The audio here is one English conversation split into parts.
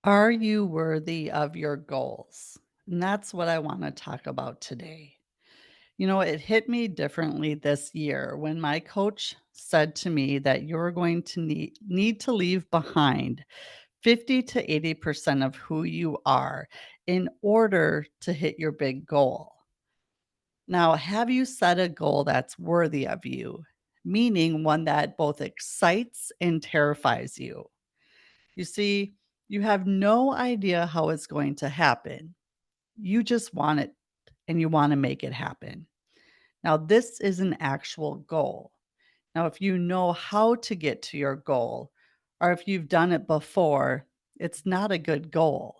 Are you worthy of your goals? And that's what I want to talk about today. It hit me differently this year when my coach said to me that you're going to need to leave behind 50 to 80% of who you are in order to hit your big goal. Now, have you set a goal that's worthy of you? Meaning one that both excites and terrifies you. You see, you have no idea how it's going to happen. You just want it and you want to make it happen. Now, this is an actual goal. Now, if you know how to get to your goal, or if you've done it before, it's not a good goal.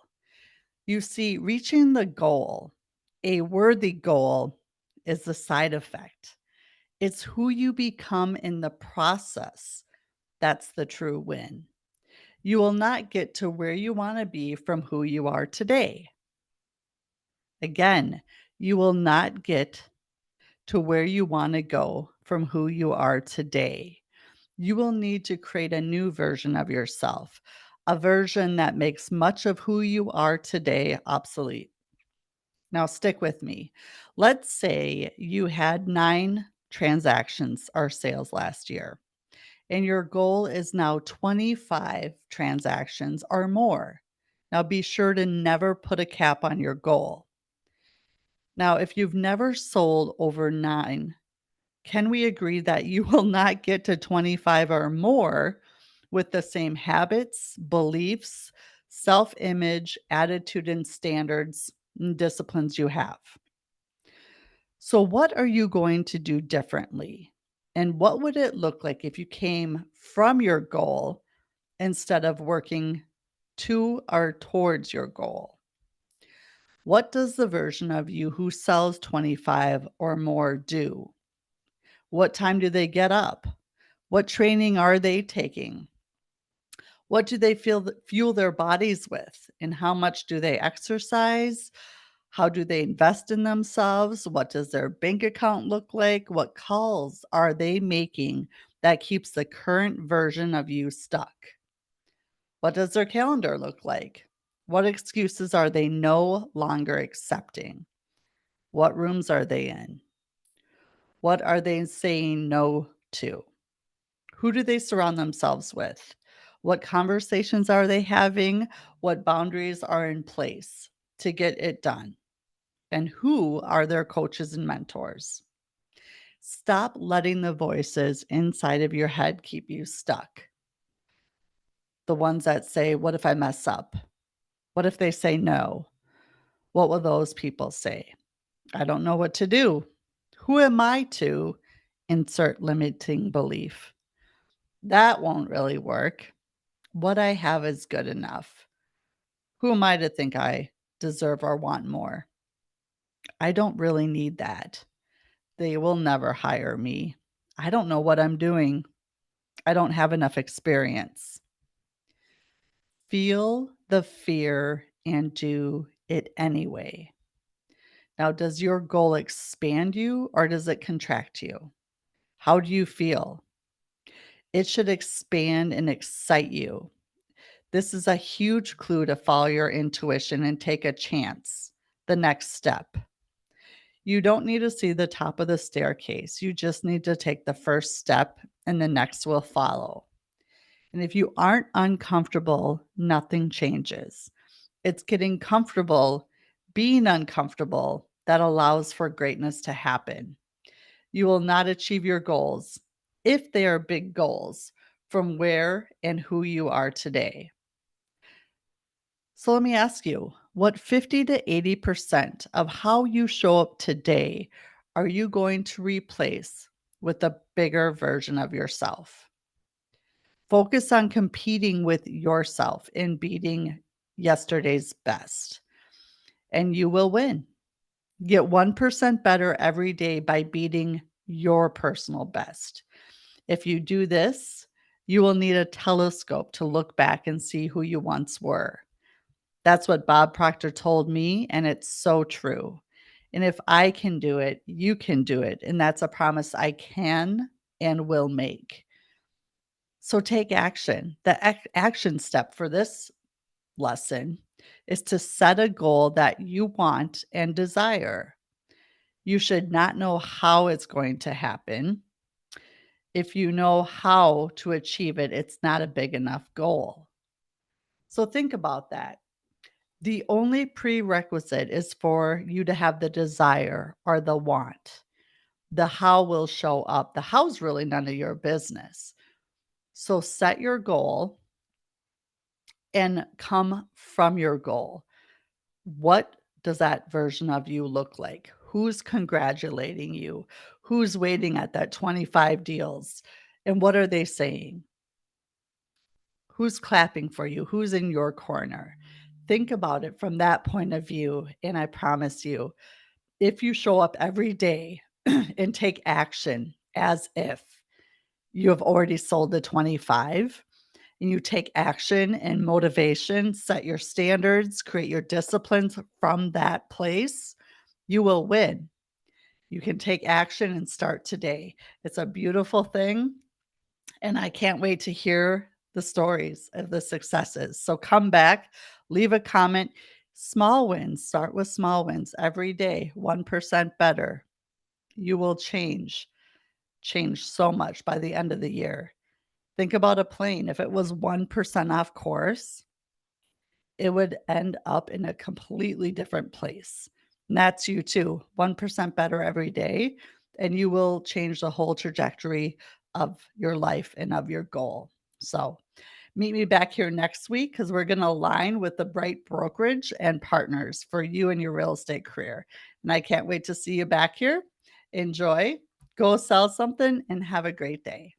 You see, reaching the goal, a worthy goal, is the side effect. It's who you become in the process. That's the true win. You will not get to where you want to be from who you are today. Again, you will not get to where you want to go from who you are today. You will need to create a new version of yourself, a version that makes much of who you are today obsolete. Now, stick with me. Let's say you had 9 transactions or sales last year, and your goal is now 25 transactions or more. Now, be sure to never put a cap on your goal. Now, if you've never sold over 9, can we agree that you will not get to 25 or more with the same habits, beliefs, self image, attitude, and standards and disciplines you have? So, what are you going to do differently? And what would it look like if you came from your goal instead of working to or towards your goal? What does the version of you who sells 25 or more do? What time do they get up? What training are they taking? What do they fuel their bodies with? And how much do they exercise? How do they invest in themselves? What does their bank account look like? What calls are they making that keeps the current version of you stuck? What does their calendar look like? What excuses are they no longer accepting? What rooms are they in? What are they saying no to? Who do they surround themselves with? What conversations are they having? What boundaries are in place to get it done? And who are their coaches and mentors? Stop letting the voices inside of your head keep you stuck. The ones that say, what if I mess up? What if they say no? What will those people say? I don't know what to do. Who am I to insert limiting belief? That won't really work. What I have is good enough. Who am I to think I deserve or want more? I don't really need that. They will never hire me. I don't know what I'm doing. I don't have enough experience. Feel the fear and do it anyway. Now, does your goal expand you or does it contract you? How do you feel? It should expand and excite you. This is a huge clue to follow your intuition and take a chance. The next step. You don't need to see the top of the staircase. You just need to take the first step and the next will follow. And if you aren't uncomfortable, nothing changes. It's getting comfortable, being uncomfortable that allows for greatness to happen. You will not achieve your goals if they are big goals from where and who you are today. So let me ask you, what 50 to 80% of how you show up today are you going to replace with a bigger version of yourself? Focus on competing with yourself and beating yesterday's best, and you will win. Get 1% better every day by beating your personal best. If you do this, you will need a telescope to look back and see who you once were. That's what Bob Proctor told me, and it's so true. And if I can do it, you can do it. And that's a promise I can and will make. So take action. The action step for this lesson is to set a goal that you want and desire. You should not know how it's going to happen. If you know how to achieve it, it's not a big enough goal. So think about that. The only prerequisite is for you to have the desire or the want. The how will show up. The how's really none of your business. So set your goal and come from your goal. What does that version of you look like? Who's congratulating you? Who's waiting at that 25 deals? And what are they saying? Who's clapping for you? Who's in your corner? Think about it from that point of view. And I promise you, if you show up every day and take action as if you have already sold the 25, and you take action and motivation, set your standards, create your disciplines from that place, you will win. You can take action and start today. It's a beautiful thing. And I can't wait to hear the stories of the successes. So come back, leave a comment. Small wins, start with small wins every day, 1% better. You will change so much by the end of the year. Think about a plane. If it was 1% off course, it would end up in a completely different place. And that's you too. 1% better every day, and you will change the whole trajectory of your life and of your goal. So, meet me back here next week because we're going to align with the Bright Brokerage and partners for you and your real estate career. And I can't wait to see you back here. Enjoy, go sell something, and have a great day.